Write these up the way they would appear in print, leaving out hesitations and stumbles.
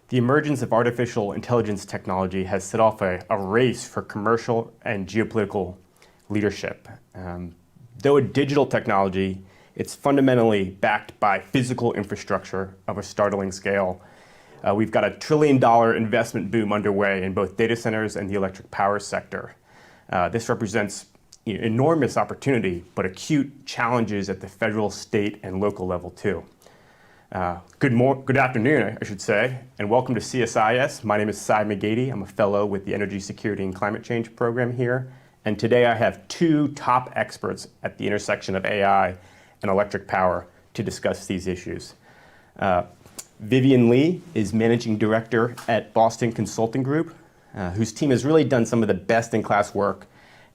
The emergence of artificial intelligence technology has set off a race for commercial and geopolitical leadership. Though a digital technology, it's fundamentally backed by physical infrastructure of a startling scale. We've got a $1 trillion investment boom underway in both data centers and the electric power sector. This represents enormous opportunity, but acute challenges at the federal, state, and local level too. Good afternoon, I should say, and welcome to CSIS. My name is McGeady. I'm a fellow with the Energy Security and Climate Change program here. And today I have two top experts at the intersection of AI and electric power to discuss these issues. Vivian Lee is Managing Director at Boston Consulting Group, whose team has really done some of the best-in-class work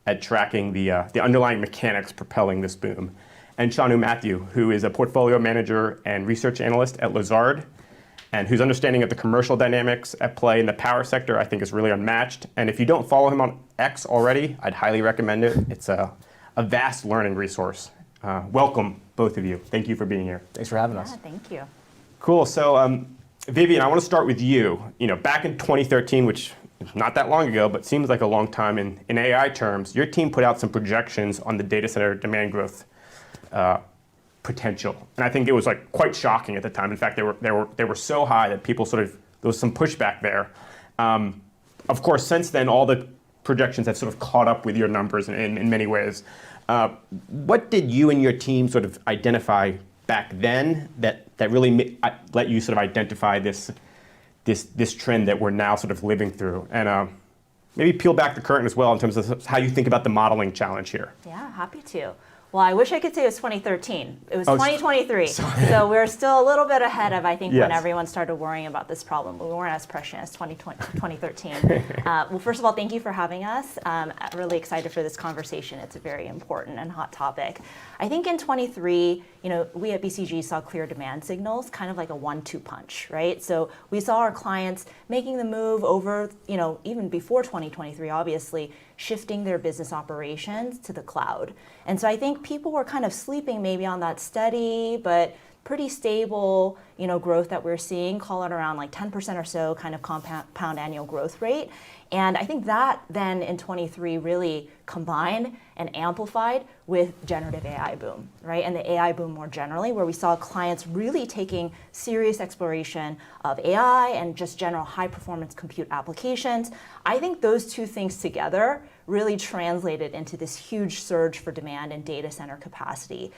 at tracking the underlying mechanics propelling this boom. And Shanu Mathew, who is a portfolio manager and research analyst at Lazard, and whose understanding of the commercial dynamics at play in the power sector I think is really unmatched. And if you don't follow him on X already, I'd highly recommend it. It's a vast learning resource. Welcome, both of you. Thank you for being here. Thanks for having us. Thank you. Cool. So, Vivian, I want to start with you. Back in 2013, which is not that long ago, but seems like a long time in AI terms, your team put out some projections on the data center demand growth potential, and I think it was quite shocking at the time. In fact, they were so high that people there was some pushback there. Of course, since then, all the projections have sort of caught up with your numbers in many ways. What did you and your team sort of identify back then that really let you sort of identify this trend that we're now sort of living through? And maybe peel back the curtain as well in terms of how you think about the modeling challenge here. Yeah, happy to. Well, I wish I could say it was 2013. It was 2023. So we're still a little bit ahead of, I think, when everyone started worrying about this problem. We weren't as prescient as 2013. Well, first of all, thank you for having us. Really excited for this conversation. It's a very important and hot topic. I think in 23, we at BCG saw clear demand signals, kind of like a 1-2 punch, right? So we saw our clients making the move over, even before 2023, obviously, shifting their business operations to the cloud. And so I think people were kind of sleeping maybe on that steady but pretty stable growth that we're seeing, call it around 10% or so kind of compound annual growth rate. And I think that then in 23 really combined and amplified with generative AI boom, right? And the AI boom more generally, where we saw clients really taking serious exploration of AI and just general high performance compute applications. I think those two things together really translated into this huge surge for demand in data center capacity,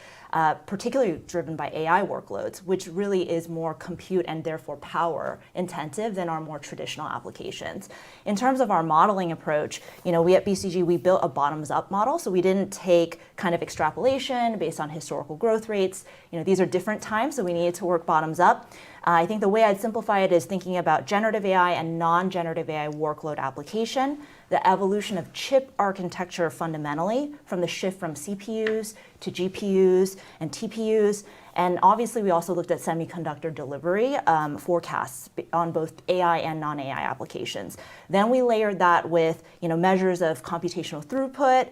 particularly driven by AI workloads, which really is more compute and therefore power intensive than our more traditional applications. In terms of our modeling approach, we at BCG, we built a bottoms up model. So we didn't take kind of extrapolation based on historical growth rates. These are different times, so we needed to work bottoms up. I think the way I'd simplify it is thinking about generative AI and non-generative AI workload application, the evolution of chip architecture fundamentally, from the shift from CPUs to GPUs and TPUs. And obviously, we also looked at semiconductor delivery forecasts on both AI and non-AI applications. Then we layered that with measures of computational throughput,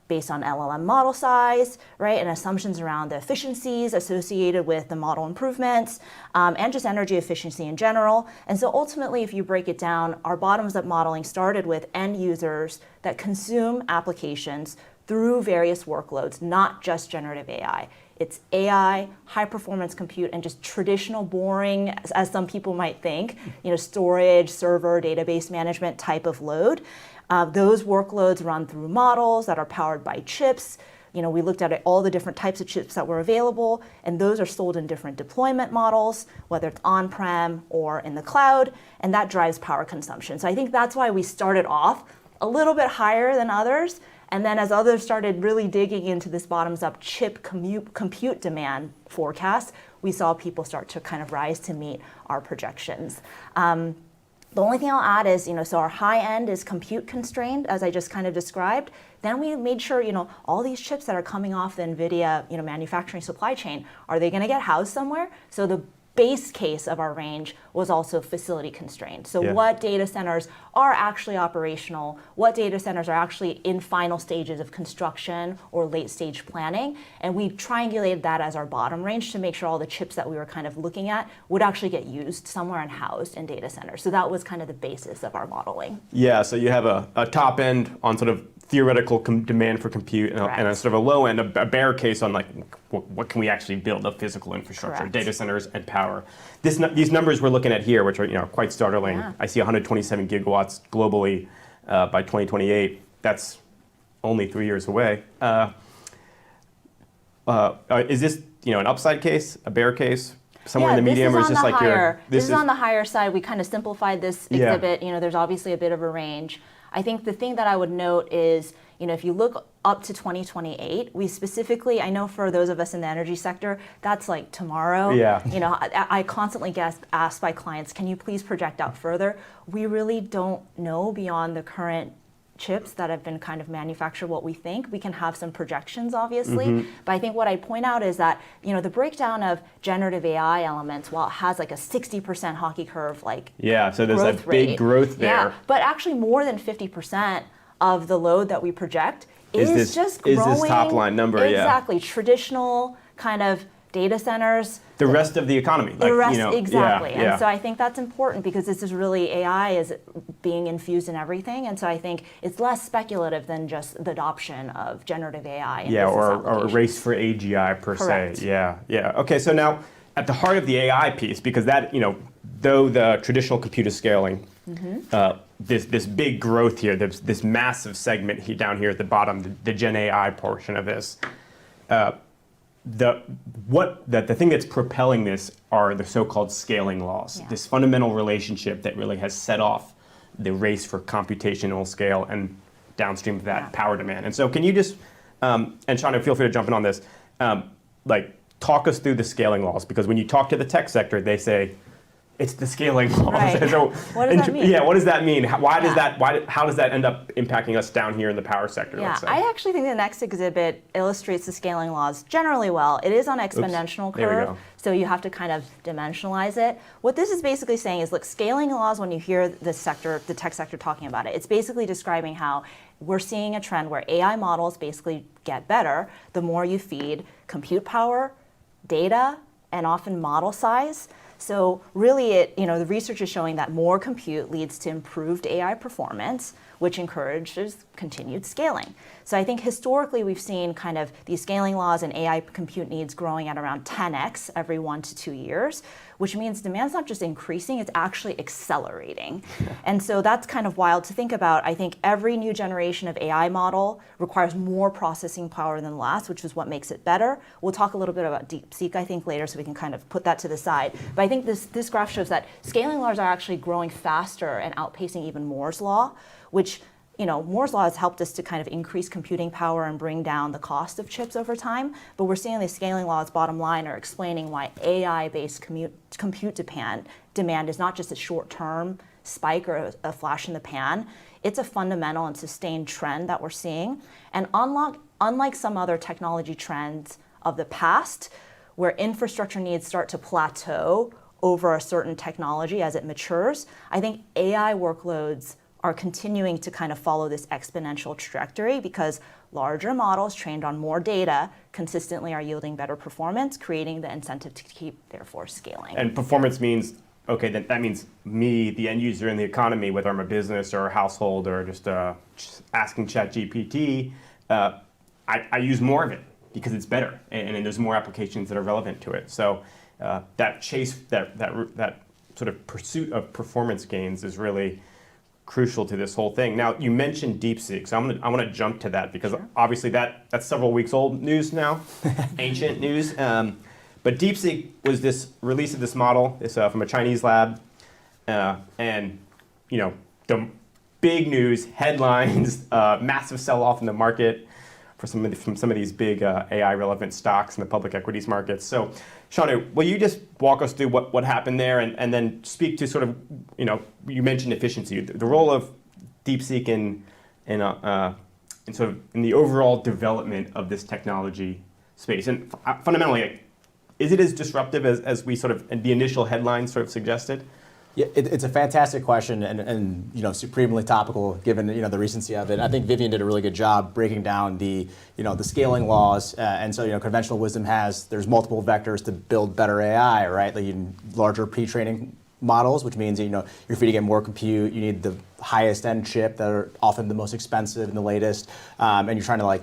based on LLM model size, right, and assumptions around the efficiencies associated with the model improvements, and just energy efficiency in general. And so ultimately, if you break it down, our bottoms-up modeling started with end users that consume applications through various workloads, not just generative AI. It's AI, high-performance compute, and just traditional boring, as some people might think, storage, server, database management type of load. Those workloads run through models that are powered by chips. We looked at all the different types of chips that were available, and those are sold in different deployment models, whether it's on-prem or in the cloud, and that drives power consumption. So I think that's why we started off a little bit higher than others, and then as others started really digging into this bottoms-up chip compute demand forecast, we saw people start to kind of rise to meet our projections. The only thing I'll add is, so our high end is compute constrained, as I just kind of described. Then we made sure, all these chips that are coming off the NVIDIA, manufacturing supply chain, are they going to get housed somewhere? So the base case of our range was also facility constrained. So Yeah. what data centers are actually operational, what data centers are actually in final stages of construction or late stage planning, and we triangulated that as our bottom range to make sure all the chips that we were kind of looking at would actually get used somewhere and housed in data centers. So that was kind of the basis of our modeling. Yeah, so you have a top end on sort of theoretical demand for compute and a sort of a low end, a bear case on like what can we actually build of physical infrastructure, Correct. data centers and power. These numbers we're looking at here, which are quite startling. Yeah. I see 127 gigawatts globally by 2028. That's only 3 years away. Is this an upside case, a bear case? Somewhere in the medium, or is this like this is on the higher side. We kind of simplified this exhibit. There's obviously a bit of a range. I think the thing that I would note is, if you look up to 2028, we specifically, I know for those of us in the energy sector, that's like tomorrow. Yeah. I constantly get asked by clients, can you please project out further? We really don't know beyond the current chips that have been kind of manufactured what we think. We can have some projections, obviously, but I think what I point out is that, the breakdown of generative AI elements, while it has like a 60% hockey curve, so there's a big growth there. Yeah, but actually more than 50% of the load that we project is just growing. Is this top line number, Exactly, traditional kind of data centers. The rest of the economy. Exactly. And so I think that's important because this is really, AI is being infused in everything. And so I think it's less speculative than just the adoption of generative AI. Or a race for AGI per Correct. se. Yeah. Okay, so now at the heart of the AI piece, because that, though the traditional compute is scaling, this big growth here, this massive segment down here at the bottom, the Gen AI portion of this, the thing that's propelling this are the so-called scaling laws. Yeah. This fundamental relationship that really has set off the race for computational scale and downstream of that power demand. And so can you just, and Shanu, feel free to jump in on this, talk us through the scaling laws, because when you talk to the tech sector, they say, it's the scaling laws. Right. So, what does that mean? Yeah, what does that mean? How does that end up impacting us down here in the power sector? Yeah, let's say? I actually think the next exhibit illustrates the scaling laws generally well. It is on exponential There we curve, go. so you have to kind of dimensionalize it. What this is basically saying is, look, scaling laws, when you hear the tech sector talking about it, it's basically describing how we're seeing a trend where AI models basically get better the more you feed compute power, data, and often model size. So really, the research is showing that more compute leads to improved AI performance, which encourages continued scaling. So I think historically we've seen kind of these scaling laws and AI compute needs growing at around 10x every 1 to 2 years, which means demand's not just increasing, it's actually accelerating. And so that's kind of wild to think about. I think every new generation of AI model requires more processing power than last, which is what makes it better. We'll talk a little bit about DeepSeek, I think, later, so we can kind of put that to the side. But I think this graph shows that scaling laws are actually growing faster and outpacing even Moore's law, which Moore's law has helped us to kind of increase computing power and bring down the cost of chips over time. But we're seeing the scaling laws, bottom line, are explaining why AI-based compute demand is not just a short-term spike or a flash in the pan. It's a fundamental and sustained trend that we're seeing. And unlike some other technology trends of the past, where infrastructure needs start to plateau over a certain technology as it matures, I think AI workloads are continuing to kind of follow this exponential trajectory because larger models trained on more data consistently are yielding better performance, creating the incentive to keep, therefore, scaling. And performance means, okay, that means me, the end user in the economy, whether I'm a business or a household or just asking ChatGPT, I use more of it because it's better, and there's more applications that are relevant to it. So that sort of pursuit of performance gains is really crucial to this whole thing. Now, you mentioned DeepSeek, so I want to jump to that because obviously that's several weeks old news now, ancient news. But DeepSeek was this release of this model, from a Chinese lab, and the big news headlines, massive sell-off in the market from some of these big AI relevant stocks in the public equities markets. So, Shanu, will you just walk us through what happened there and then speak to sort of, you mentioned efficiency, the role of DeepSeek in sort of in the overall development of this technology space. And fundamentally, is it as disruptive as we sort of, the initial headlines sort of suggested? Yeah, it's a fantastic question and supremely topical given the recency of it. I think Vivian did a really good job breaking down the scaling laws, and so conventional wisdom there's multiple vectors to build better AI, right? Like larger pre-training models, which means you're feeding it more compute. You need the highest end chip that are often the most expensive and the latest, and you're trying to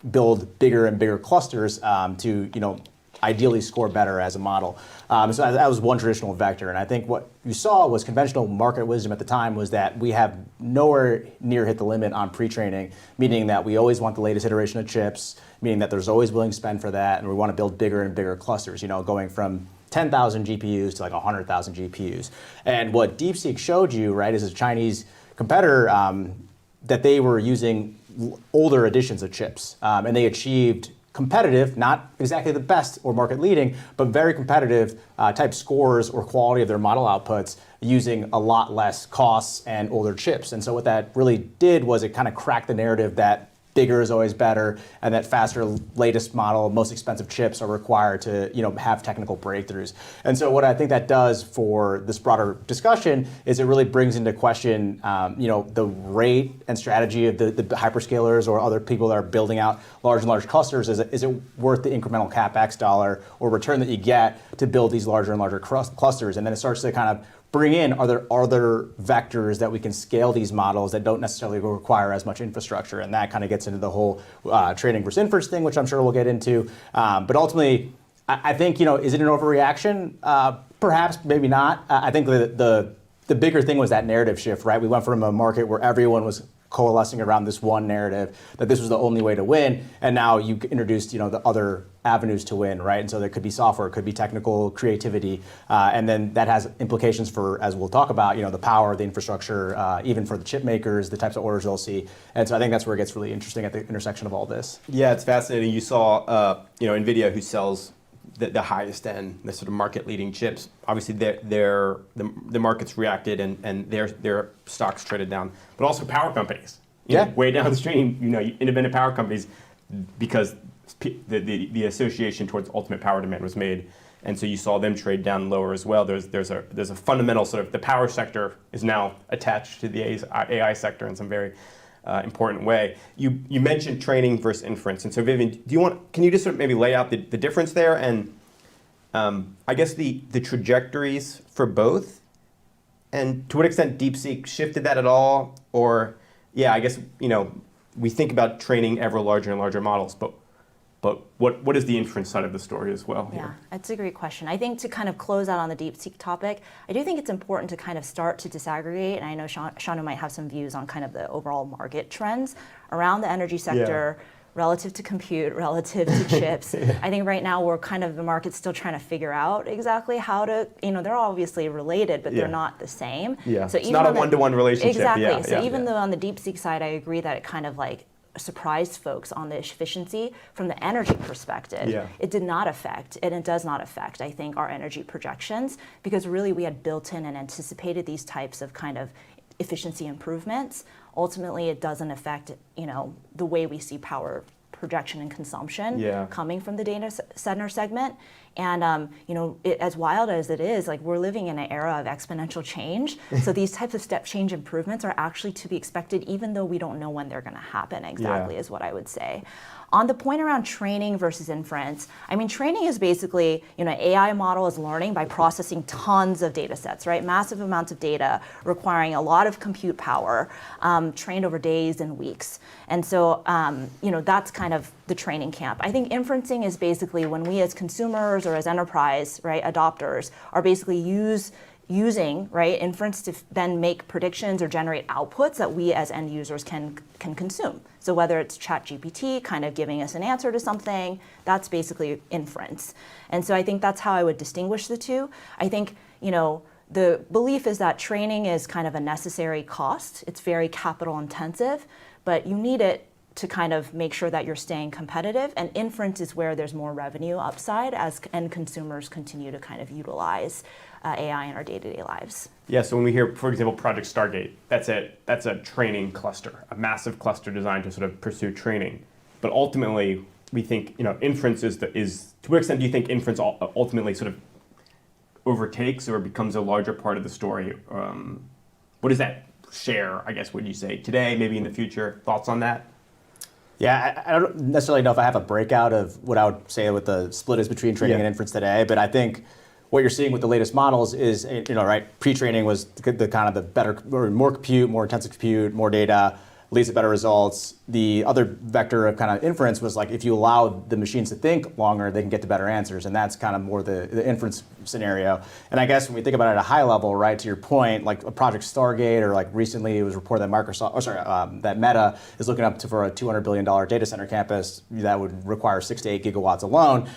build bigger and bigger clusters to ideally score better as a model. So that was one traditional vector. And I think what you saw was conventional market wisdom at the time was that we have nowhere near hit the limit on pre-training, meaning that we always want the latest iteration of chips, meaning that there's always willing spend for that, and we want to build bigger and bigger clusters, going from 10,000 GPUs to 100,000 GPUs. And what DeepSeek showed you, right, is a Chinese competitor that they were using older editions of chips, and they achieved competitive, not exactly the best or market leading, but very competitive type scores or quality of their model outputs using a lot less costs and older chips. And so what that really did was it kind of cracked the narrative that bigger is always better, and that faster, latest model, most expensive chips are required to have technical breakthroughs. And so what I think that does for this broader discussion is it really brings into question the rate and strategy of the hyperscalers or other people that are building out large and large clusters. Is it worth the incremental CapEx dollar or return that you get to build these larger and larger clusters? And then it starts to kind of bring in other vectors that we can scale these models that don't necessarily require as much infrastructure. And that kind of gets into the whole training versus inference thing, which I'm sure we'll get into. But ultimately, I think, is it an overreaction? Perhaps, maybe not. I think the bigger thing was that narrative shift, right? We went from a market where everyone was coalescing around this one narrative, that this was the only way to win, and now you introduced the other avenues to win, right? And so there could be software, it could be technical creativity, and then that has implications for, as we'll talk about, the power, the infrastructure, even for the chip makers, the types of orders they'll see. And so I think that's where it gets really interesting at the intersection of all this. Yeah, it's fascinating. You saw, NVIDIA, who sells the highest end, the sort of market leading chips. Obviously, the market's reacted and their stocks traded down, but also power companies. Way downstream, independent power companies, because the association towards ultimate power demand was made, and so you saw them trade down lower as well. There's a fundamental sort of, the power sector is now attached to the AI sector in some very important way. You mentioned training versus inference, and so Vivian, can you just sort of maybe lay out the difference there, and I guess the trajectories for both, and to what extent DeepSeek shifted that at all, or I guess we think about training ever larger and larger models, but what is the inference side of the story as well here? Yeah, that's a great question. I think to kind of close out on the DeepSeek topic, I do think it's important to kind of start to disaggregate, and I know Shanu might have some views on kind of the overall market trends around the energy sector, relative to compute, relative to chips. I think right now the market's still trying to figure out exactly how to, they're obviously related, but they're not the same. Yeah, so it's not a one-to-one relationship. Exactly. So even though on the DeepSeek side, I agree that it kind of surprised folks on the efficiency from the energy perspective. It did not affect, and it does not affect, I think, our energy projections, because really we had built in and anticipated these types of kind of efficiency improvements. Ultimately, it doesn't affect, the way we see power projection and consumption coming from the data center segment. And as wild as it is, we're living in an era of exponential change. So these types of step change improvements are actually to be expected, even though we don't know when they're going to happen exactly, is what I would say. On the point around training versus inference, I mean, training is basically, an AI model is learning by processing tons of data sets, right? Massive amounts of data requiring a lot of compute power, trained over days and weeks. And so, that's kind of the training camp. I think inferencing is basically when we as consumers or as enterprise, right, adopters are basically using inference to then make predictions or generate outputs that we as end users can consume. So whether it's ChatGPT kind of giving us an answer to something, that's basically inference. And so I think that's how I would distinguish the two. I think, the belief is that training is kind of a necessary cost. It's very capital intensive, but you need it to kind of make sure that you're staying competitive, and inference is where there's more revenue upside as end consumers continue to kind of utilize AI in our day-to-day lives. Yeah, so when we hear, for example, Project Stargate, that's a training cluster, a massive cluster designed to sort of pursue training. But ultimately, we think, inference is to what extent do you think inference ultimately sort of overtakes or becomes a larger part of the story? What does that share, I guess, would you say today, maybe in the future? Thoughts on that? Yeah, I don't necessarily know if I have a breakout of what I would say what the split is between training and inference today, but I think what you're seeing with the latest models is, right, pre-training was the kind of the better, or more compute, more intensive compute, more data, leads to better results. The other vector of kind of inference was like, if you allow the machines to think longer, they can get to better answers, and that's kind of more the inference scenario. And I guess when we think about it at a high level, right, to your point, like a Project Stargate, or like recently it was reported that that Meta is looking up for a $200 billion data center campus that would require 6 to 8 gigawatts alone.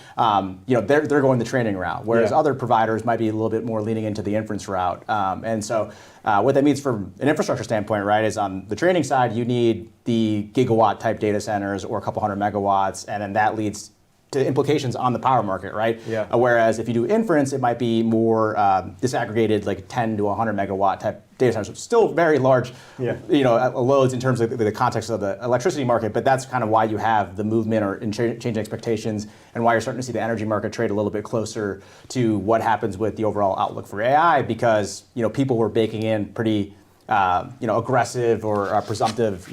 They're going the training route, whereas other providers might be a little bit more leaning into the inference route. And so what that means from an infrastructure standpoint, right, is on the training side, you need the gigawatt type data centers or a couple hundred megawatts, and then that leads to implications on the power market, right? Yeah. Whereas if you do inference, it might be more disaggregated, like 10 to 100 megawatt type data centers. So still very large, loads in terms of the context of the electricity market. But that's kind of why you have the movement or changing expectations, and why you're starting to see the energy market trade a little bit closer to what happens with the overall outlook for AI, because people were baking in pretty aggressive or presumptive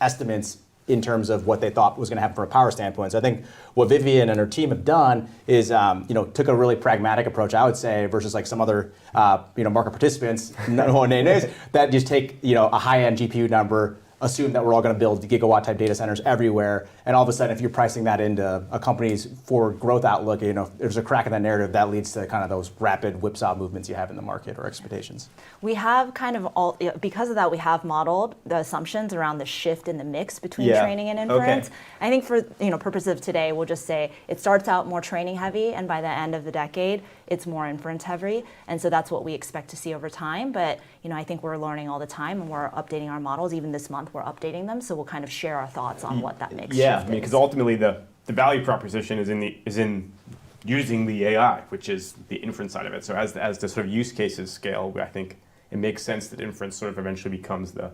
estimates in terms of what they thought was going to happen from a power standpoint. So I think what Vivian and her team have done is, took a really pragmatic approach, I would say, versus like some other, market participants, no one names, that just take, a high-end GPU number, assume that we're all going to build gigawatt type data centers everywhere, and all of a sudden, if you're pricing that into a company's forward growth outlook, there's a crack in that narrative that leads to kind of those rapid whipsaw movements you have in the market or expectations. We have kind of because of that, we have modeled the assumptions around the shift in the mix between training and inference. Okay. I think for purposes of today, we'll just say it starts out more training heavy, and by the end of the decade, it's more inference heavy. And so that's what we expect to see over time. But I think we're learning all the time, and we're updating our models. Even this month, we're updating them. So we'll kind of share our thoughts on what that mix shift is. Because ultimately the value proposition is in using the AI, which is the inference side of it. So as the sort of use cases scale, I think it makes sense that inference sort of eventually becomes the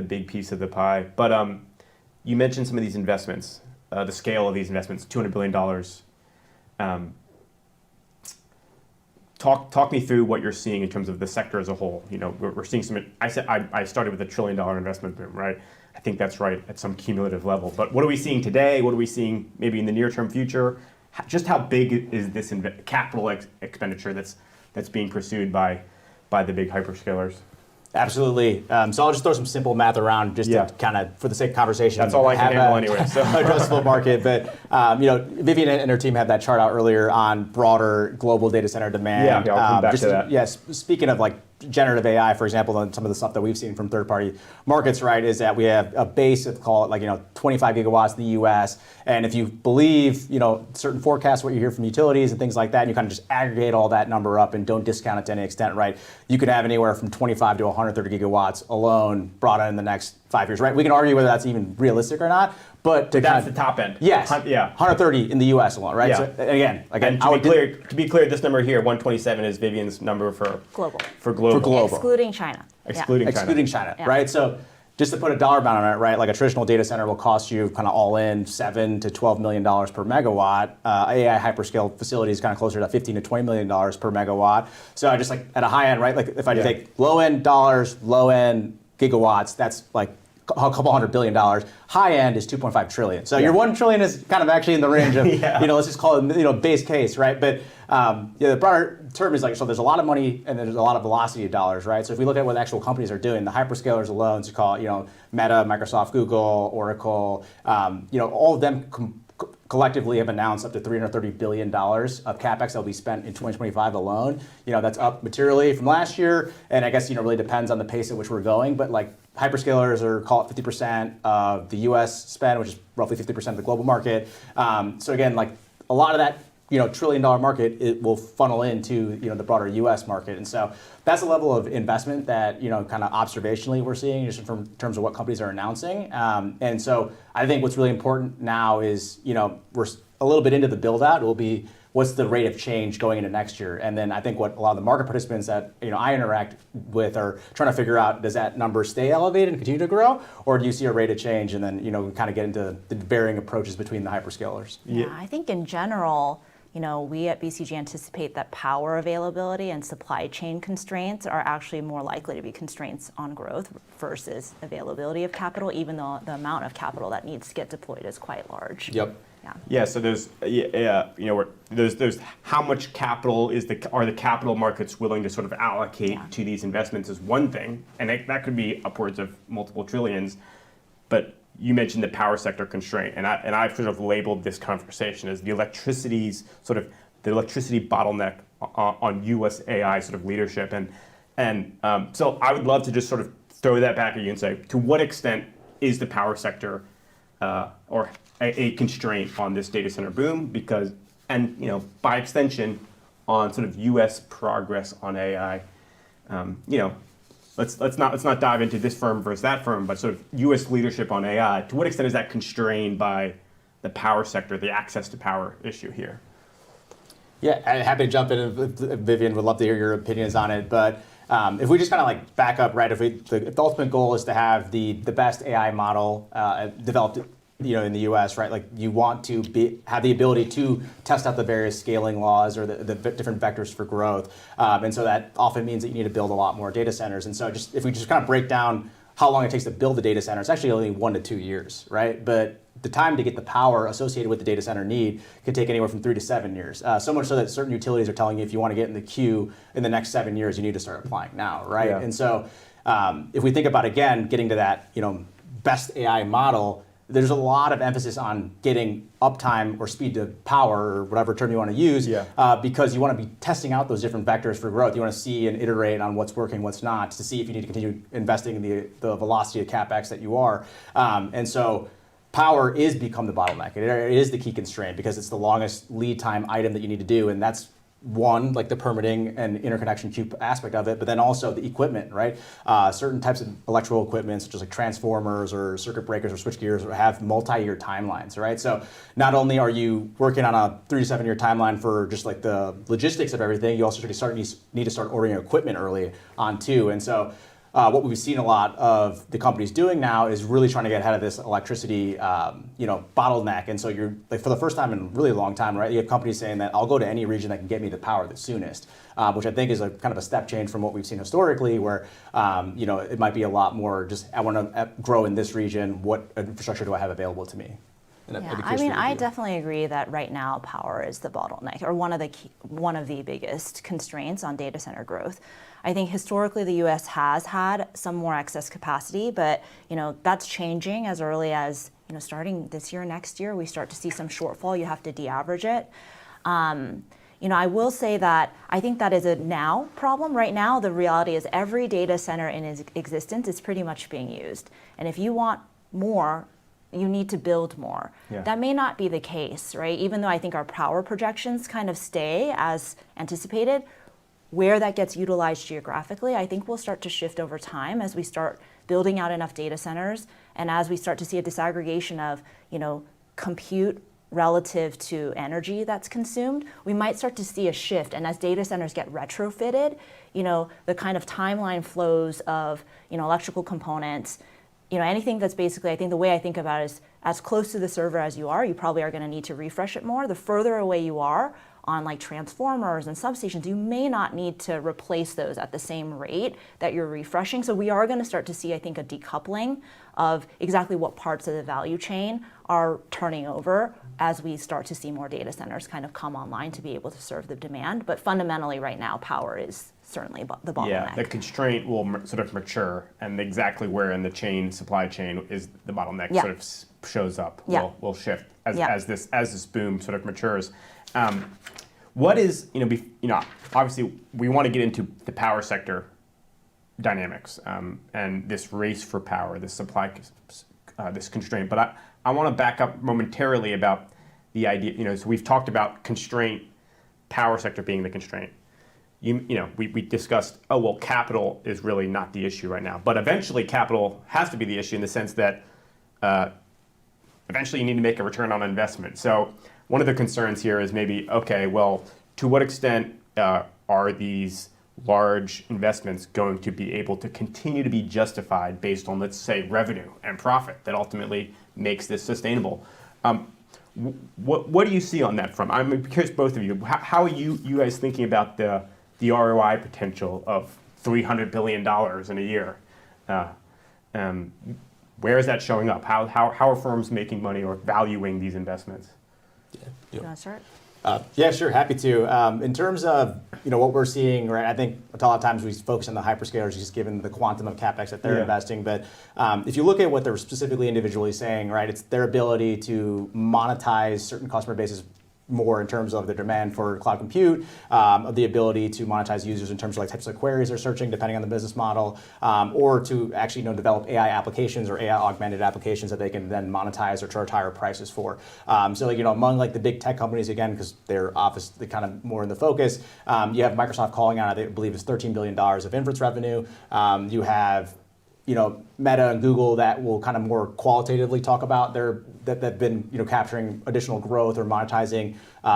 big piece of the pie. But you mentioned some of these investments, the scale of these investments, $200 billion. Talk me through what you're seeing in terms of the sector as a whole. We're seeing some. I started with a $1 trillion investment boom, right? I think that's right at some cumulative level. But what are we seeing today? What are we seeing maybe in the near-term future? Just how big is this capital expenditure that's being pursued by the big hyperscalers? Absolutely. So I'll just throw some simple math around just to kind of, for the sake of conversation. That's all I can handle anyway. So addressable market. But, Vivian and her team had that chart out earlier on broader global data center demand. Yeah, I'll come back to that. Yes, speaking of like generative AI, for example, and some of the stuff that we've seen from third-party markets, right, is that we have a base of, call it 25 gigawatts in the US. And if you believe, certain forecasts, what you hear from utilities and things like that, and you kind of just aggregate all that number up and don't discount it to any extent, right, you could have anywhere from 25 to 130 gigawatts alone brought on in the next 5 years, right? We can argue whether that's even realistic or not, but that's the top end. Yes. 130 in the US alone, right? Yeah. So again, to be clear, this number here, 127, is Vivian's number for global. For global. Excluding China. Excluding China, right? So just to put a dollar amount on it, right? Like a traditional data center will cost you kind of all in $7 to $12 million per megawatt. AI hyperscale facility is kind of closer to $15 to $20 million per megawatt. So I just like at a high end, right? Like if I take low end dollars, low end gigawatts, that's like a couple $100 billion. High end is 2.5 trillion. So your 1 trillion is kind of actually in the range of, let's just call it, base case, right? But the broader term is like, so there's a lot of money and there's a lot of velocity of dollars, right? So if we look at what actual companies are doing, the hyperscalers alone, so call it, Meta, Microsoft, Google, Oracle, all of them collectively have announced up to $330 billion of CapEx that will be spent in 2025 alone. That's up materially from last year. And I guess, really depends on the pace at which we're going. But like hyperscalers are, call it 50% of the US spend, which is roughly 50% of the global market. So again, like a lot of that, $1 trillion market, it will funnel into, the broader US market. And so that's a level of investment that, kind of observationally we're seeing just from terms of what companies are announcing. And so I think what's really important now is, we're a little bit into the build out. It will be what's the rate of change going into next year? And then I think what a lot of the market participants that I interact with are trying to figure out, does that number stay elevated and continue to grow, or do you see a rate of change? And then we kind of get into the varying approaches between the hyperscalers. Yeah, I think in general, we at BCG anticipate that power availability and supply chain constraints are actually more likely to be constraints on growth versus availability of capital, even though the amount of capital that needs to get deployed is quite large. Yep. Yeah. So there's there's how much capital are the capital markets willing to sort of allocate to these investments is one thing, and that could be upwards of multiple trillions, but you mentioned the power sector constraint, and I've sort of labeled this conversation as the electricity bottleneck on U.S. AI sort of leadership, and so I would love to just sort of throw that back at you and say, to what extent is the power sector or a constraint on this data center boom? Because, and by extension, on sort of U.S. progress on AI, Let's not dive into this firm versus that firm, but sort of U.S. leadership on AI. To what extent is that constrained by the power sector, the access to power issue here? Yeah, I'm happy to jump in. Vivian, would love to hear your opinions on it. But if we just kind of like back up, right? If the ultimate goal is to have the best AI model developed, in the U.S., right? Like you want to have the ability to test out the various scaling laws or the different vectors for growth, and so that often means that you need to build a lot more data centers. And so if we just kind of break down how long it takes to build the data center, it's actually only 1 to 2 years, right? But the time to get the power associated with the data center need could take anywhere from 3 to 7 years. So much so that certain utilities are telling you if you want to get in the queue in the next 7 years, you need to start applying now, right? Yeah. And so if we think about, again, getting to that best AI model, there's a lot of emphasis on getting uptime or speed to power, or whatever term you want to use, because you want to be testing out those different vectors for growth. You want to see and iterate on what's working, what's not, to see if you need to continue investing in the velocity of CapEx that you are. And so power is become the bottleneck. It is the key constraint because it's the longest lead time item that you need to do, and that's one, like the permitting and interconnection queue aspect of it, but then also the equipment, right? Certain types of electrical equipment, such as like transformers or circuit breakers or switch gears, have multi-year timelines, right? So not only are you working on a 3 to 7 year timeline for just like the logistics of everything, you also need to start ordering equipment early on too. And so what we've seen a lot of the companies doing now is really trying to get ahead of this electricity, bottleneck. And so you're like, for the first time in a really long time, right? You have companies saying that I'll go to any region that can get me the power the soonest, which I think is a kind of a step change from what we've seen historically, where it might be a lot more just I want to grow in this region. What infrastructure do I have available to me? Yeah, I mean, I definitely agree that right now power is the bottleneck, or one of the biggest constraints on data center growth. I think historically the U.S. has had some more excess capacity, but that's changing as early as starting this year, next year, we start to see some shortfall. You have to de-average it. I will say that I think that is a now problem. Right now, the reality is every data center in existence is pretty much being used, and if you want more, you need to build more. Yeah. That may not be the case, right? Even though I think our power projections kind of stay as anticipated, where that gets utilized geographically, I think will start to shift over time as we start building out enough data centers and as we start to see a disaggregation of, compute relative to energy that's consumed. We might start to see a shift, and as data centers get retrofitted, the kind of timeline flows of, electrical components, anything that's basically, I think the way I think about it is as close to the server as you probably are going to need to refresh it more. The further away you are on like transformers and substations, you may not need to replace those at the same rate that you're refreshing. So we are going to start to see, I think, a decoupling of exactly what parts of the value chain are turning over as we start to see more data centers kind of come online to be able to serve the demand. But fundamentally right now, power is certainly the bottleneck. Yeah, the constraint will sort of mature, and exactly where in the supply chain is the bottleneck sort of shows up. Will shift as this boom sort of matures. What is, obviously we want to get into the power sector dynamics and this race for power, this supply, this constraint. But I want to back up momentarily about the idea, so we've talked about constraint, power sector being the constraint. We discussed, capital is really not the issue right now. But eventually capital has to be the issue in the sense that eventually you need to make a return on investment. So one of the concerns here is maybe, okay, well, to what extent are these large investments going to be able to continue to be justified based on, let's say, revenue and profit that ultimately makes this sustainable? What do you see on that front? I'm curious, both of you. How are you guys thinking about the ROI potential of $300 billion in a year? Where is that showing up? How are firms making money or valuing these investments? You want to start? Yeah, sure, happy to. In terms of what we're seeing, right? I think a lot of times we focus on the hyperscalers just given the quantum of capex that they're investing. But if you look at what they're specifically individually saying, right, it's their ability to monetize certain customer bases more in terms of the demand for cloud compute, of the ability to monetize users in terms of like types of queries they're searching, depending on the business model, or to actually develop AI applications or AI augmented applications that they can then monetize or charge higher prices for. So among like the big tech companies, again, because they're obviously kind of more in the focus, you have Microsoft calling out, I believe it's $13 billion of inference revenue. You have Meta and Google that will kind of more qualitatively talk about that they've been capturing additional growth or monetizing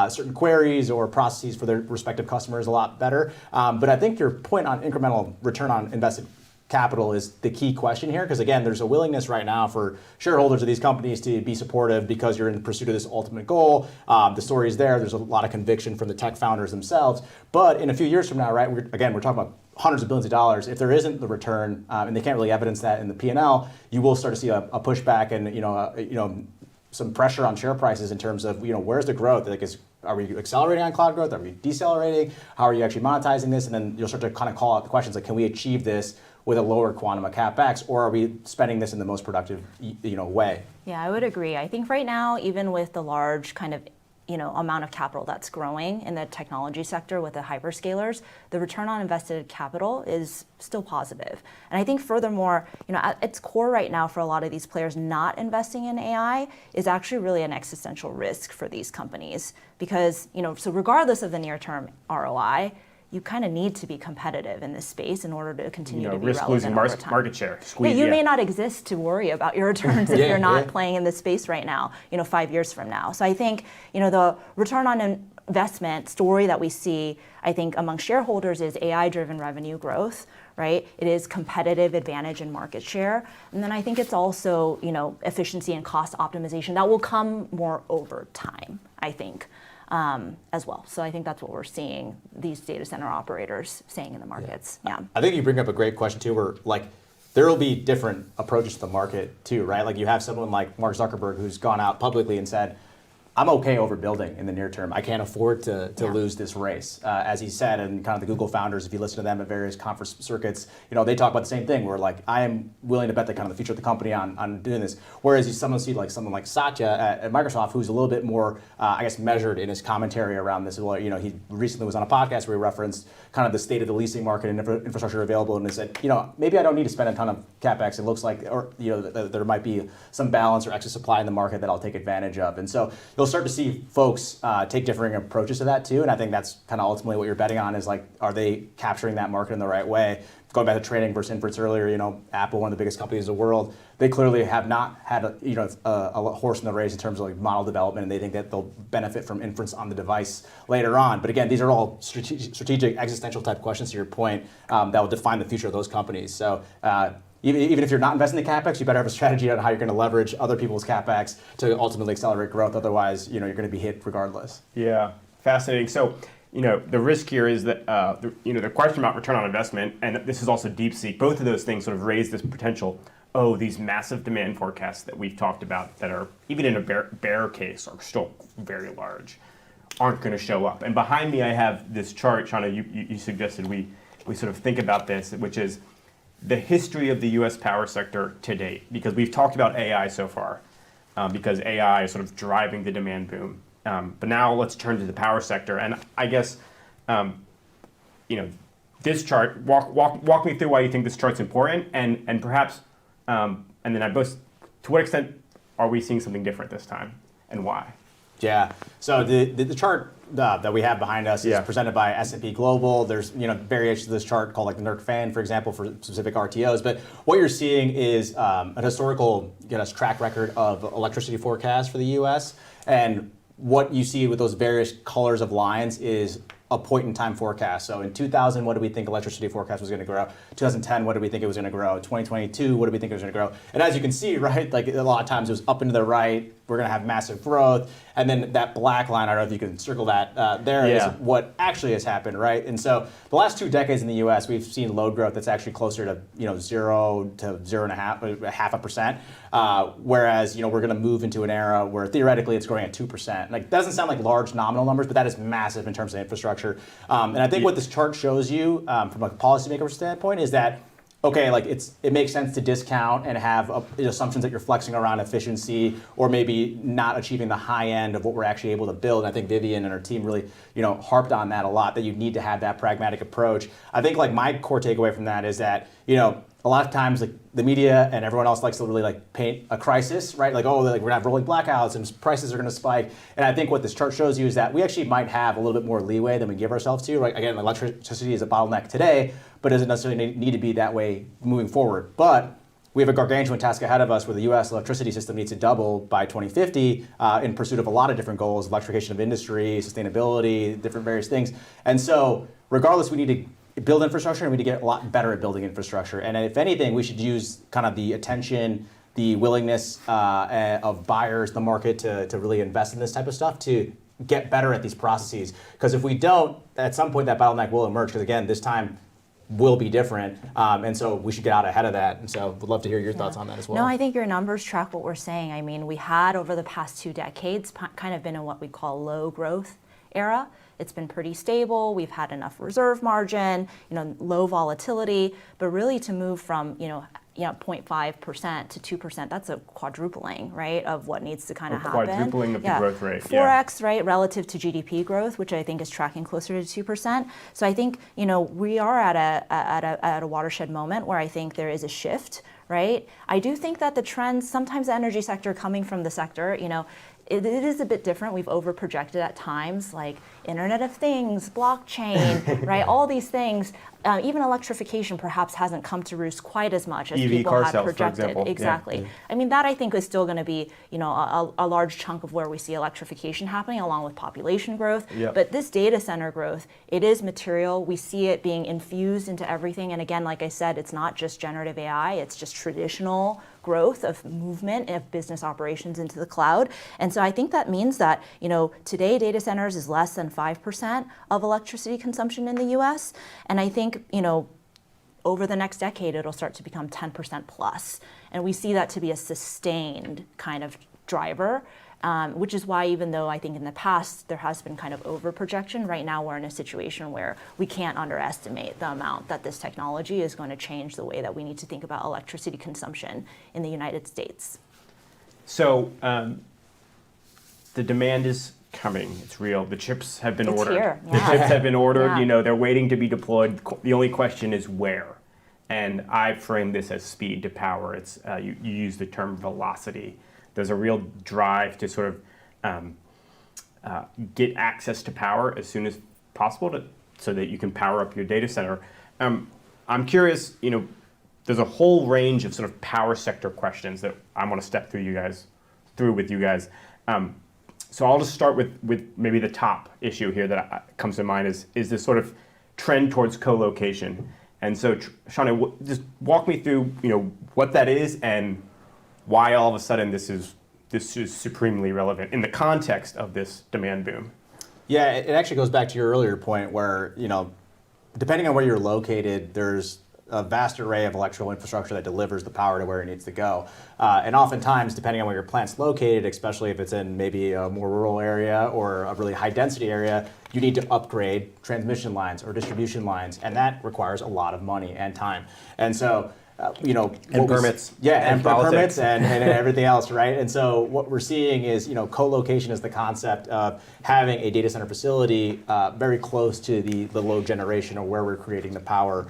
certain queries or processes for their respective customers a lot better. But I think your point on incremental return on invested capital is the key question here, because again, there's a willingness right now for shareholders of these companies to be supportive because you're in pursuit of this ultimate goal. The story is there's a lot of conviction from the tech founders themselves. But in a few years from now, right, we're talking about hundreds of billions of dollars. If there isn't the return, and they can't really evidence that in the P&L, you will start to see a pushback and some pressure on share prices in terms of where's the growth? Like, are we accelerating on cloud growth? Are we decelerating? How are you actually monetizing this? And then you'll start to kind of call out the questions like, can we achieve this with a lower quantum of capex, or are we spending this in the most productive way? Yeah, I would agree. I think right now, even with the large kind of amount of capital that's growing in the technology sector with the hyperscalers, the return on invested capital is still positive. And I think furthermore, at its core right now for a lot of these players not investing in AI is actually really an existential risk for these companies. Because, so regardless of the near-term ROI, you kind of need to be competitive in this space in order to continue to be risk relevant losing over time. market share. You may not exist to worry about your returns if you're not playing in this space right now, 5 years from now. So I think, the return on investment story that we see, I think, among shareholders is AI-driven revenue growth, right? It is competitive advantage in market share. And then I think it's also, efficiency and cost optimization that will come more over time, I think. As well. So I think that's what we're seeing these data center operators saying in the markets. Yeah. I think you bring up a great question too, where like there will be different approaches to the market too, right? Like you have someone like Mark Zuckerberg who's gone out publicly and said, I'm okay overbuilding in the near term. I can't afford to lose this race. As he said, and kind of the Google founders, if you listen to them at various conference circuits, they talk about the same thing. Where like I am willing to bet the kind of the future of the company on doing this. Whereas you someone like Satya at Microsoft, who's a little bit more, measured in his commentary around this. Well, he recently was on a podcast where he referenced kind of the state of the leasing market and infrastructure available, and he said, maybe I don't need to spend a ton of capex. It looks like, or there might be some balance or excess supply in the market that I'll take advantage of, and so you'll start to see folks take differing approaches to that too, and I think that's kind of ultimately what you're betting on is like, are they capturing that market in the right way? Going back to training versus inference earlier, Apple, one of the biggest companies in the world, they clearly have not had a horse in the race in terms of like model development, and they think that they'll benefit from inference on the device later on. But again, these are all strategic existential type questions to your point that will define the future of those companies. So. Even if you're not investing in the capex, you better have a strategy on how you're going to leverage other people's capex to ultimately accelerate growth. Otherwise, you're going to be hit regardless. Yeah, fascinating. So, the risk here is that the question about return on investment, and this is also DeepSeek. Both of those things sort of raise this potential. These massive demand forecasts that we've talked about that are even in a bear case are still very large, aren't going to show up. And behind me, I have this chart, Shanu. You suggested we sort of think about this, which is the history of the U.S. power sector to date, because we've talked about AI so far, because AI is sort of driving the demand boom. But now let's turn to the power sector, and I guess, this chart. Walk me through why you think this chart's important, and perhaps, and then to what extent are we seeing something different this time, and why? Yeah. So the chart that we have behind us is presented by S&P Global. There's variations of this chart called like the NERC fan, for example, for specific RTOs. But what you're seeing is a historical track record of electricity forecasts for the U.S. And what you see with those various colors of lines is a point-in-time forecast. So in 2000, what do we think electricity forecast was going to grow? 2010, what did we think it was going to grow? 2022, what did we think it was going to grow? And as you can see, right, like a lot of times it was up and to the right. We're going to have massive growth. And then that black line, I don't know if you can circle that is what actually has happened, right? And so the last 2 decades in the U.S., we've seen load growth that's actually closer to 0 to 0.5%. Whereas we're going to move into an era where theoretically it's growing at 2%. Like doesn't sound like large nominal numbers, but that is massive in terms of infrastructure. And I think what this chart shows you from a policymaker standpoint is that okay, like it makes sense to discount and have assumptions that you're flexing around efficiency or maybe not achieving the high end of what we're actually able to build. And I think Vivian and her team really, harped on that a lot, that you need to have that pragmatic approach. I think like my core takeaway from that is that, a lot of times like the media and everyone else likes to really like paint a crisis, right? Like, oh, we're gonna have rolling blackouts and prices are gonna spike. And I think what this chart shows you is that we actually might have a little bit more leeway than we give ourselves to, right? Again, electricity is a bottleneck today, but doesn't necessarily need to be that way moving forward. But we have a gargantuan task ahead of us where the U.S. electricity system needs to double by 2050 in pursuit of a lot of different goals, electrification of industry, sustainability, different various things. And so regardless, we need to build infrastructure and we need to get a lot better at building infrastructure. And if anything, we should use kind of the attention, the willingness of buyers, the market to really invest in this type of stuff to get better at these processes. Because if we don't, at some point that bottleneck will emerge. Because again, this time will be different. And so we should get out ahead of that. And so would love to hear your thoughts on that as well. No, I think your numbers track what we're saying. I mean, we had over the past 2 decades kind of been in what we call low growth era. It's been pretty stable. We've had enough reserve margin, low volatility, but really to move from, 0.5% to 2%, that's a quadrupling, right, of what needs to kind of happen. Quadrupling of the growth rate. 4x, right, relative to GDP growth, which I think is tracking closer to 2%. So I think, we are at a watershed moment where I think there is a shift, right? I do think that the trends, sometimes the energy sector coming from the sector, it is a bit different. We've overprojected at times, like Internet of Things, blockchain, right? All these things. Even electrification perhaps hasn't come to roost quite as much as people had projected. For example. Exactly. Yeah. I mean, that I think is still going to be, a large chunk of where we see electrification happening, along with population growth. Yep. But this data center growth, it is material. We see it being infused into everything. And again, like I said, it's not just generative AI. It's just traditional growth of movement of business operations into the cloud. And so I think that means that, today data centers is less than 5% of electricity consumption in the US. And I think, over the next decade, it'll start to become 10% plus. And we see that to be a sustained kind of driver, which is why even though I think in the past there has been kind of over projection, right now we're in a situation where we can't underestimate the amount that this technology is going to change the way that we need to think about electricity consumption in the United States. So the demand is coming. It's real. The chips have been ordered. Here. Yeah. The chips have been ordered. Yeah. They're waiting to be deployed. The only question is where. And I frame this as speed to power. It's you use the term velocity. There's a real drive to sort of get access to power as soon as possible so that you can power up your data center. I'm curious, there's a whole range of sort of power sector questions that I want to step through with you guys. So I'll just start with maybe the top issue here that comes to mind is this sort of trend towards co-location. And so, Shanu, just walk me through, what that is and why all of a sudden this is supremely relevant in the context of this demand boom. Yeah, it actually goes back to your earlier point where, depending on where you're located, there's a vast array of electrical infrastructure that delivers the power to where it needs to go. And oftentimes, depending on where your plant's located, especially if it's in maybe a more rural area or a really high density area, you need to upgrade transmission lines or distribution lines. And that requires a lot of money and time. And so, and permits. And permits and everything else, right? And so what we're seeing is, co-location is the concept of having a data center facility very close to the load generation or where we're creating the power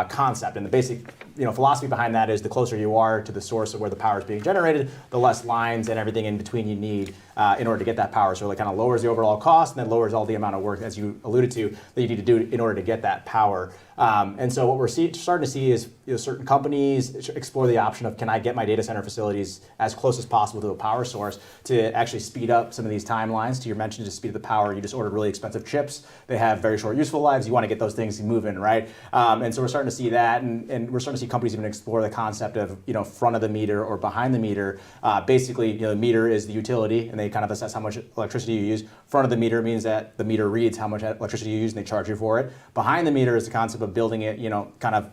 concept. And the basic philosophy behind that is the closer you are to the source of where the power is being generated, the less lines and everything in between you need in order to get that power. So it kind of lowers the overall cost and then lowers all the amount of work, as you alluded to, that you need to do in order to get that power. And so what we're starting to see is certain companies explore the option of, can I get my data center facilities as close as possible to a power source to actually speed up some of these timelines? To your mention, to speed up the power, you just ordered really expensive chips. They have very short useful lives. You want to get those things moving, right? And so we're starting to see that, and we're starting to see companies even explore the concept of front of the meter or behind the meter. Basically, the meter is the utility, and they kind of assess how much electricity you use. Front of the meter means that the meter reads how much electricity you use, and they charge you for it. Behind the meter is the concept of building it, kind of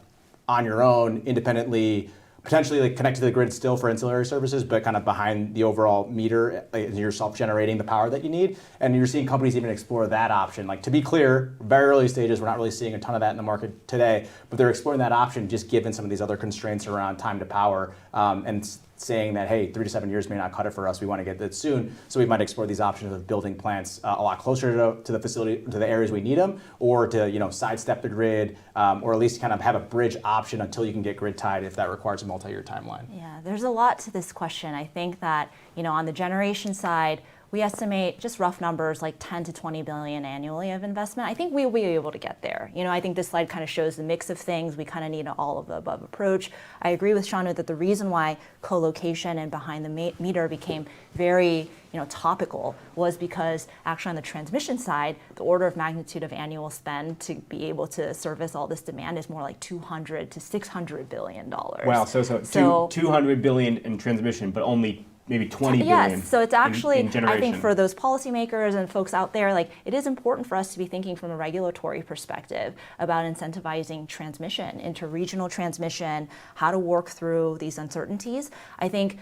on your own, independently, potentially connected to the grid still for ancillary services, but kind of behind the overall meter, you're self-generating the power that you need. And you're seeing companies even explore that option. To be clear, very early stages, we're not really seeing a ton of that in the market today, but they're exploring that option just given some of these other constraints around time to power, and saying that, hey, 3 to 7 years may not cut it for us. We want to get that soon. So we might explore these options of building plants a lot closer to the facility, to the areas we need them, or to sidestep the grid, or at least kind of have a bridge option until you can get grid tied if that requires a multi-year timeline. Yeah, there's a lot to this question. I think that on the generation side, we estimate, just rough numbers, like 10 to 20 billion annually of investment. I think we'll be able to get there. I think this slide kind of shows the mix of things. We kind of need an all of the above approach. I agree with Shanu that the reason why co-location and behind the meter became very topical was because actually on the transmission side, the order of magnitude of annual spend to be able to service all this demand is more like 200 to 600 billion dollars. Wow, so 200 billion in transmission, but only maybe 20 billion. Yes, so it's actually, in generation. I think for those policymakers and folks out there, it is important for us to be thinking from a regulatory perspective about incentivizing transmission, interregional transmission, how to work through these uncertainties. I think,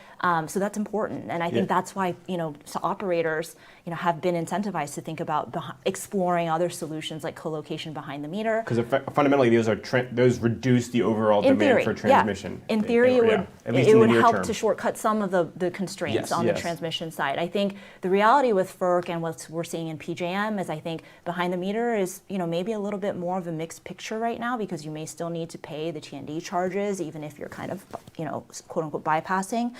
so that's important. And I think that's why, so operators, have been incentivized to think about exploring other solutions like co-location behind the meter. Because fundamentally, those reduce the overall demand for transmission. Yeah. In theory, it would help term. to shortcut some of the constraints on the transmission side. I think the reality with FERC and what we're seeing in PJM is I think behind the meter is maybe a little bit more of a mixed picture right now, because you may still need to pay the T&D charges even if you're kind of quote unquote bypassing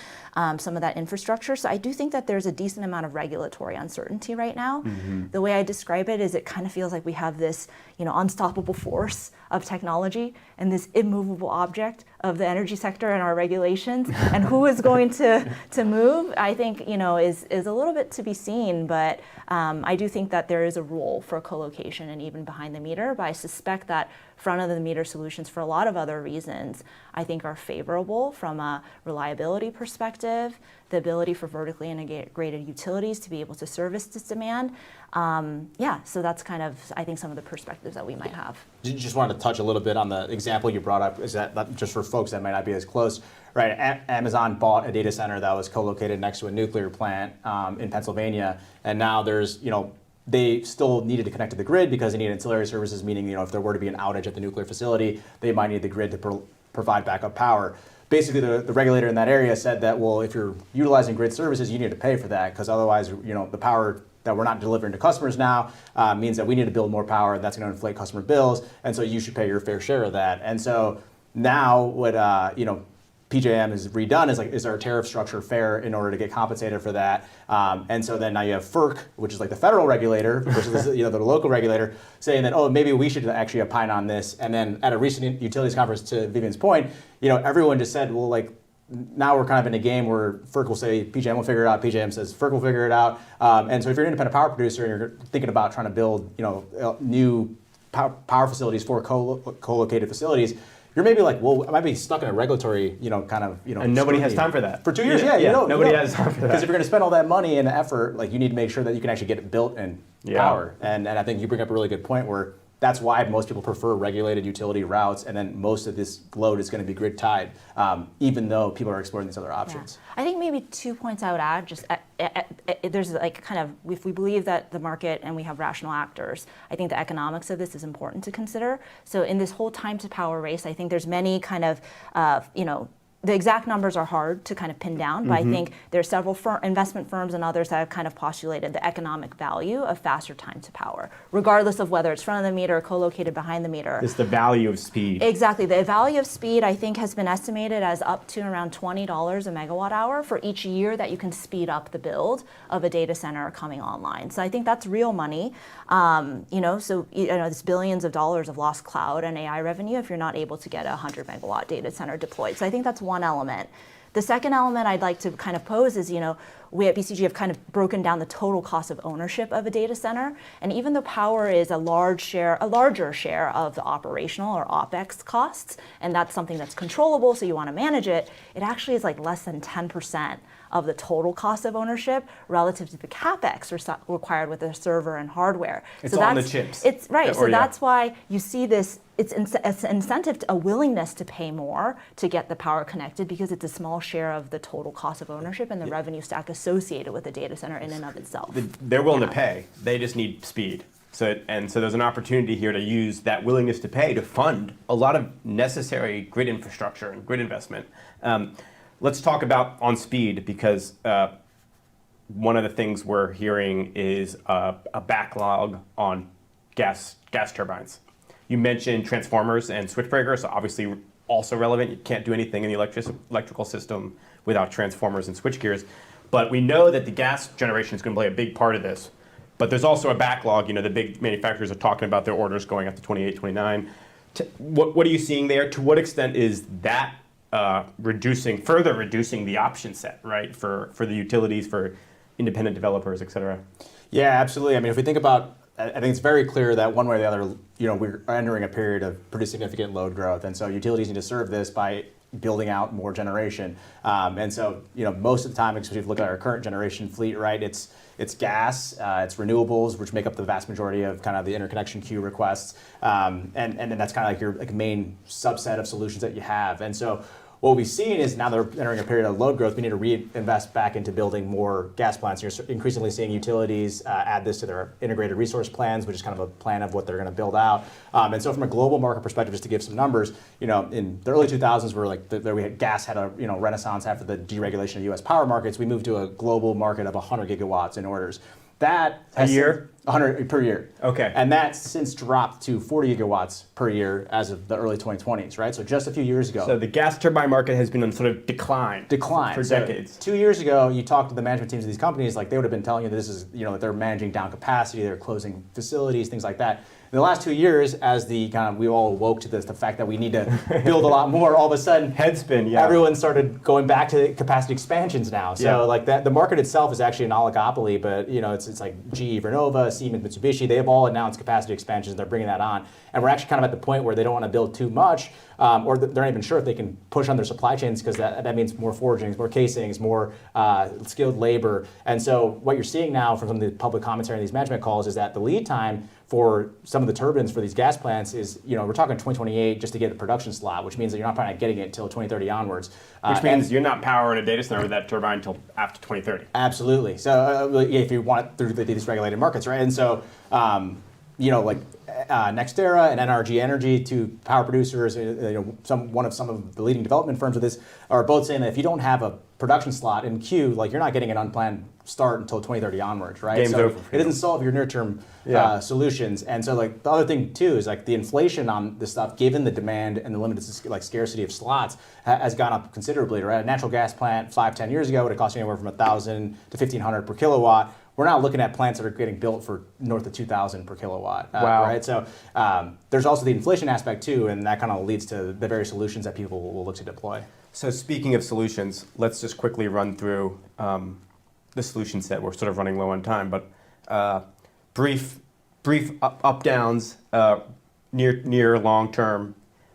some of that infrastructure. So I do think that there's a decent amount of regulatory uncertainty right now. Mm-hmm. The way I describe it is it kind of feels like we have this unstoppable force of technology and this immovable object of the energy sector and our regulations, and who is going to move, I think, is a little bit to be seen, but I do think that there is a role for co-location and even behind the meter, but I suspect that front of the meter solutions, for a lot of other reasons, I think are favorable from a reliability perspective, the ability for vertically integrated utilities to be able to service this demand. So that's kind of, I think, some of the perspectives that we might have. Just wanted to touch a little bit on the example you brought up, is that just for folks that might not be as close, right? Amazon bought a data center that was co-located next to a nuclear plant in Pennsylvania, and now there's, they still needed to connect to the grid because they need ancillary services, meaning, if there were to be an outage at the nuclear facility, they might need the grid to provide backup power. Basically, the regulator in that area said that, well, if you're utilizing grid services, you need to pay for that, because otherwise, the power that we're not delivering to customers now means that we need to build more power, and that's going to inflate customer bills, and so you should pay your fair share of that. And so now what PJM has redone is our tariff structure fair in order to get compensated for that? And so then now you have FERC, which is like the federal regulator, versus the local regulator, saying that, oh, maybe we should actually opine on this. And then at a recent utilities conference, to Vivian's point, everyone just said, well, now we're kind of in a game where FERC will say PJM will figure it out, PJM says FERC will figure it out. And so if you're an independent power producer and you're thinking about trying to build new power facilities for co-located facilities, you're maybe like, well, I might be stuck in a regulatory, and nobody has time for that. For 2 years, nobody has time for that. Because if you're going to spend all that money and effort, you need to make sure that you can actually get it built and power. And I think you bring up a really good point where that's why most people prefer regulated utility routes, and then most of this load is going to be grid tied, even though people are exploring these other options. I think maybe 2 points I would add. Just there's if we believe that the market and we have rational actors, I think the economics of this is important to consider. So in this whole time to power race, I think there's many kind of the exact numbers are hard to kind of pin down, but I think there are several investment firms and others that have kind of postulated the economic value of faster time to power, regardless of whether it's front of the meter or co-located behind the meter. It's the value of speed. Exactly. The value of speed, I think, has been estimated as up to around $20 a megawatt hour for each year that you can speed up the build of a data center coming online. So I think that's real money. It's billions of dollars of lost cloud and AI revenue if you're not able to get a 100 megawatt data center deployed. So I think that's one element. The second element I'd like to kind of pose is, we at BCG have kind of broken down the total cost of ownership of a data center. And even though power is a larger share of the operational or OpEx costs, and that's something that's controllable, so you want to manage it, it actually is like less than 10% of the total cost of ownership relative to the capex required with the server and hardware. It's all on the chips. It's right. So that's why you see this. It's an incentive, a willingness to pay more to get the power connected because it's a small share of the total cost of ownership and the revenue stack associated with the data center in and of itself. They're willing to pay. They just need speed. So there's an opportunity here to use that willingness to pay to fund a lot of necessary grid infrastructure and grid investment. Let's talk about on speed, because one of the things we're hearing is a backlog on gas turbines. You mentioned transformers and switch breakers, so obviously also relevant. You can't do anything in the electrical system without transformers and switch gears. But we know that the gas generation is going to play a big part of this. But there's also a backlog. The big manufacturers are talking about their orders going up to 28, 29. What are you seeing there? To what extent is that further reducing the option set, right, for the utilities, for independent developers, et cetera? Yeah, absolutely. I mean, if we think about, I think it's very clear that one way or the other, we're entering a period of pretty significant load growth, and so utilities need to serve this by building out more generation. And so, most of the time, especially if you look at our current generation fleet, right, it's gas, it's renewables, which make up the vast majority of kind of the interconnection queue requests, and then that's kind of like your main subset of solutions that you have. And so what we've seen is now they're entering a period of load growth. We need to reinvest back into building more gas plants. You're increasingly seeing utilities add this to their integrated resource plans, which is kind of a plan of what they're going to build out. And so from a global market perspective, just to give some numbers, in the early 2000s, gas had a renaissance after the deregulation of U.S. power markets. We moved to a global market of 100 gigawatts in orders. That a year? 100 per year. Okay. And that's since dropped to 40 gigawatts per year as of the early 2020s, right? So just a few years ago. So the gas turbine market has been on sort of decline. For decades. 2 years ago, you talked to the management teams of these companies, like they would have been telling you this is, that they're managing down capacity, they're closing facilities, things like that. In the last 2 years, as we all awoke to the fact that we need to build a lot more, all of a sudden, headspin, yeah. Everyone started going back to capacity expansions now. So the market itself is actually an oligopoly, but it's like GE, Vernova, Siemens, Mitsubishi, they have all announced capacity expansions. They're bringing that on, and we're actually kind of at the point where they don't want to build too much, or they're not even sure if they can push on their supply chains, because that means more forgings, more casings, more skilled labor. And so what you're seeing now from some of the public commentary in these management calls is that the lead time for some of the turbines for these gas plants is, we're talking 2028 just to get the production slot, which means that you're not probably getting it until 2030 onwards. Which means you're not powering a data center with that turbine until after 2030. Absolutely. So if you want it through these regulated markets, right? And so, NextEra and NRG Energy, two power producers, some of the leading development firms of this, are both saying that if you don't have a production slot in queue, you're not getting an unplanned start until 2030 onwards, right? Game's over. It doesn't solve your near-term solutions. And so the other thing too is the inflation on this stuff, given the demand and the limited scarcity of slots, has gone up considerably, right? A natural gas plant 5-10 years ago would have cost you anywhere from $1,000 to $1,500 per kilowatt. We're now looking at plants that are getting built for north of $2,000 per kilowatt. Wow. Right. So there's also the inflation aspect too, and that kind of leads to the various solutions that people will look to deploy. So speaking of solutions, let's just quickly run through the solution set. We're sort of running low on time, but brief up downs, near long term,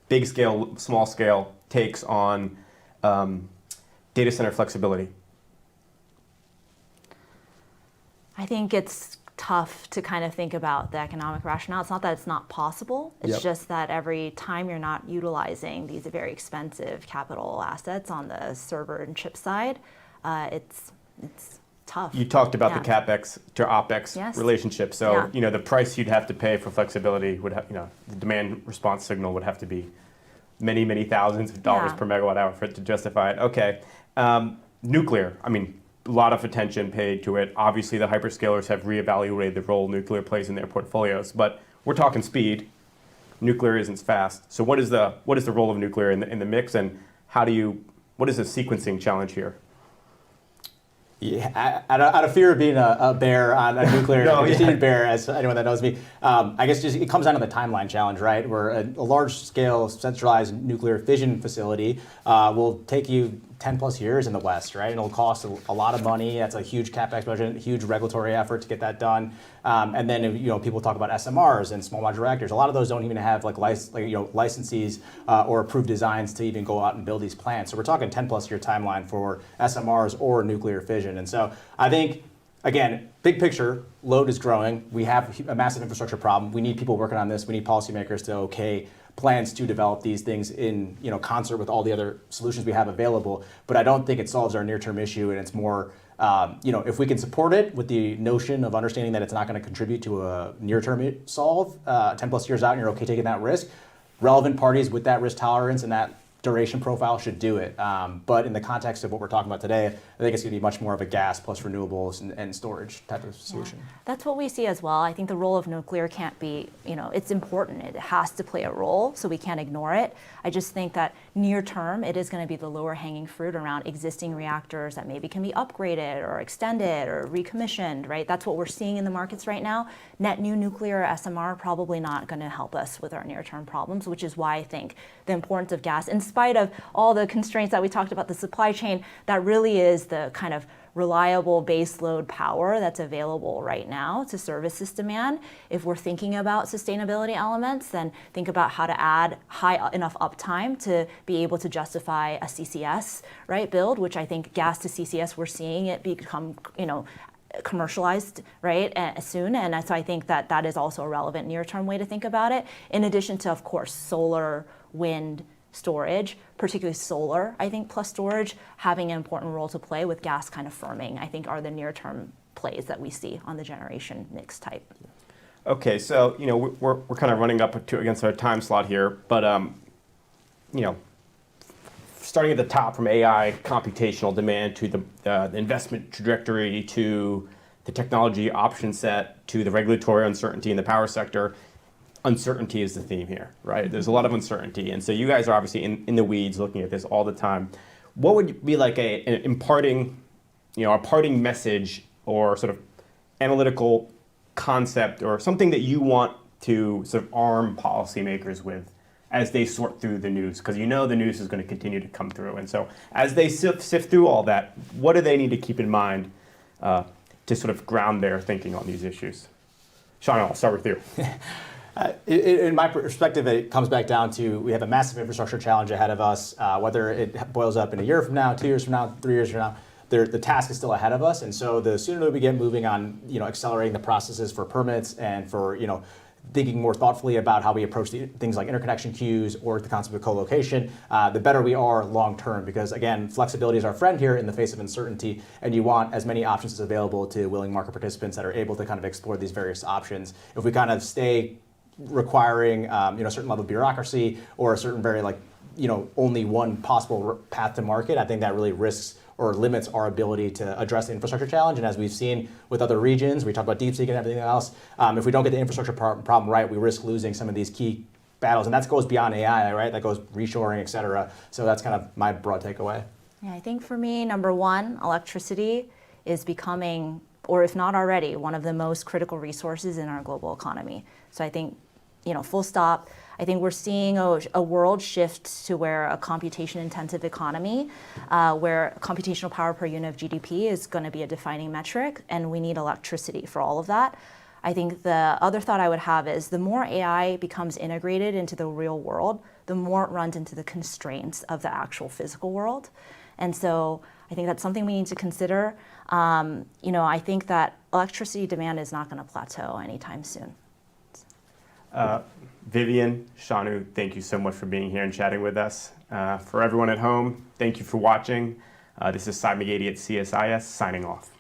big scale, small scale takes on data center flexibility. I think it's tough to kind of think about the economic rationale. It's not that it's not possible. It's just that every time you're not utilizing these very expensive capital assets on the server and chip side, it's tough. You talked about the CapEx to OpEx relationship. So the price you'd have to pay for flexibility would have, the demand response signal would have to be many, many thousands of dollars Yeah. per megawatt hour for it to justify it. Okay. Nuclear, I mean, a lot of attention paid to it. Obviously, the hyperscalers have reevaluated the role nuclear plays in their portfolios, but we're talking speed. Nuclear isn't fast. So what is the role of nuclear in the mix, and what is the sequencing challenge here? Yeah, out of fear of being a bear on a nuclear, bear, as anyone that knows me, I guess just it comes down to the timeline challenge, right? Where a large-scale centralized nuclear fission facility will take you 10 plus years in the West, right? And it'll cost a lot of money. That's a huge CapEx budget, huge regulatory effort to get that done. And then people talk about SMRs and small modular reactors. A lot of those don't even have licensees or approved designs to even go out and build these plants. So we're talking 10 plus year timeline for SMRs or nuclear fission. And so I think, again, big picture, load is growing. We have a massive infrastructure problem. We need people working on this. We need policymakers to okay plans to develop these things in concert with all the other solutions we have available. But I don't think it solves our near-term issue, and it's more, if we can support it with the notion of understanding that it's not going to contribute to a near-term solve, 10 plus years out, and you're okay taking that risk, relevant parties with that risk tolerance and that duration profile should do it. But in the context of what we're talking about today, I think it's going to be much more of a gas plus renewables and storage type of solution. Yeah. That's what we see as well. I think the role of nuclear can't be, it's important. It has to play a role, so we can't ignore it. I just think that near term, it is going to be the lower hanging fruit around existing reactors that maybe can be upgraded or extended or recommissioned, right? That's what we're seeing in the markets right now. Net new nuclear SMR probably not going to help us with our near term problems, which is why I think the importance of gas, in spite of all the constraints that we talked about, the supply chain, that really is the kind of reliable baseload power that's available right now to service this demand. If we're thinking about sustainability elements, then think about how to add high enough uptime to be able to justify a CCS, right, build, which I think gas to CCS, we're seeing it become, commercialized, right, soon. And so I think that is also a relevant near-term way to think about it, in addition to, of course, solar, wind, storage, particularly solar, I think, plus storage, having an important role to play with gas kind of firming, I think are the near-term plays that we see on the generation mix type. Okay, so, we're kind of running up against our time slot here, but, starting at the top from AI, computational demand, to the investment trajectory, to the technology option set, to the regulatory uncertainty in the power sector, uncertainty is the theme here, right? There's a lot of uncertainty. And so you guys are obviously in the weeds looking at this all the time. What would be like a parting message or sort of analytical concept or something that you want to sort of arm policymakers with as they sort through the news? Because the news is going to continue to come through. And so as they sift through all that, what do they need to keep in mind to sort of ground their thinking on these issues? Shanu, I'll start with you. In my perspective, it comes back down to we have a massive infrastructure challenge ahead of us. Whether it boils up in a year from now, 2 years from now, 3 years from now, the task is still ahead of us. And so the sooner that we get moving on, accelerating the processes for permits and for, thinking more thoughtfully about how we approach things like interconnection queues or the concept of colocation, the better we are long term. Because again, flexibility is our friend here in the face of uncertainty, and you want as many options as available to willing market participants that are able to kind of explore these various options. If we kind of stay requiring a certain level of bureaucracy or a certain very only one possible path to market, I think that really risks or limits our ability to address the infrastructure challenge. And as we've seen with other regions, we talk about DeepSeek and everything else, if we don't get the infrastructure problem right, we risk losing some of these key battles. And that goes beyond AI, right? That goes reshoring, et cetera. So that's kind of my broad takeaway. Yeah, I think for me, number one, electricity is becoming, or if not already, one of the most critical resources in our global economy. So I think, full stop. I think we're seeing a world shift to where a computation-intensive economy, where computational power per unit of GDP is going to be a defining metric, and we need electricity for all of that. I think the other thought I would have is the more AI becomes integrated into the real world, the more it runs into the constraints of the actual physical world. And so I think that's something we need to consider. I think that electricity demand is not going to plateau anytime soon. Vivian, Shanu, thank you so much for being here and chatting with us. For everyone at home, thank you for watching. This is McGeady at CSIS signing off.